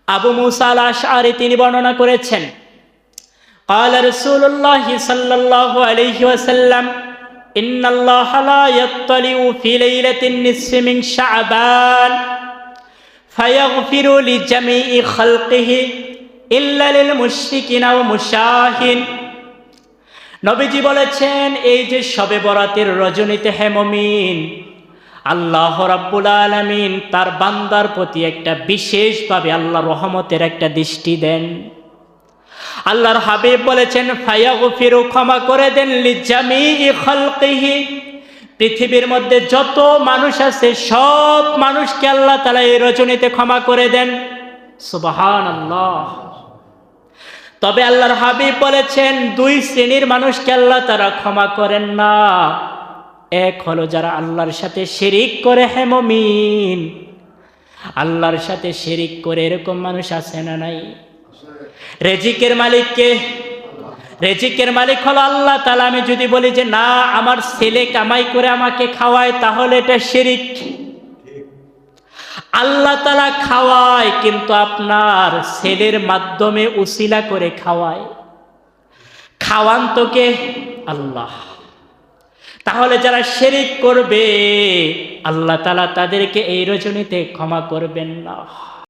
আবু মুসা আল আশআরী তিনি বর্ণনা করেছেন, قال رسول الله صلى الله عليه وسلم إن الله لا يطلع في ليلة النصف من شعبان فيغفر لجميع خلقه إلا للمشركين ومشاهين। নবীজি বলেছেন, এই যে শবে বরাতের রজনীতে হে মুমিন, আল্লাহ রাব্বুল আলামিন তার বান্দার প্রতি একটা বিশেষভাবে আল্লাহর রহমতের একটা দৃষ্টি দেন। আল্লাহর হাবিব বলেছেন, ফায়াগফিরু, ক্ষমা করে দেন, লিজামিই খালকিহি, পৃথিবীর মধ্যে যত মানুষ আছে সব মানুষকে আল্লাহ তাআলা এই রজনীতে ক্ষমা করে দেন। সুবহানাল্লাহ। তবে আল্লাহর হাবিব বলেছেন, দুই শ্রেণীর মানুষকে আল্লাহ তাআলা ক্ষমা করেন না। এক হলো যারা আল্লাহর সাথে শিরিক করে। হে মুমিন, আল্লাহর সাথে শিরিক করে এরকম মানুষ আছে না নাই? রিজিকের মালিক কে? রিজিকের মালিক হলো আল্লাহ তাআলা। আমি যদি বলি যে না, আমার ছেলে কামাই করে আমাকে খাওয়ায়, তাহলে এটা শিরিক। আল্লাহ তাআলা খাওয়ায়, কিন্তু আপনার ছেলের মাধ্যমে উসিলা করে খাওয়ায়। খাওয়ান তো কে? আল্লাহ। তাহলে যারা শিরিক করবে আল্লাহ তাআলা তাদেরকে এই রজনীতে ক্ষমা করবেন না।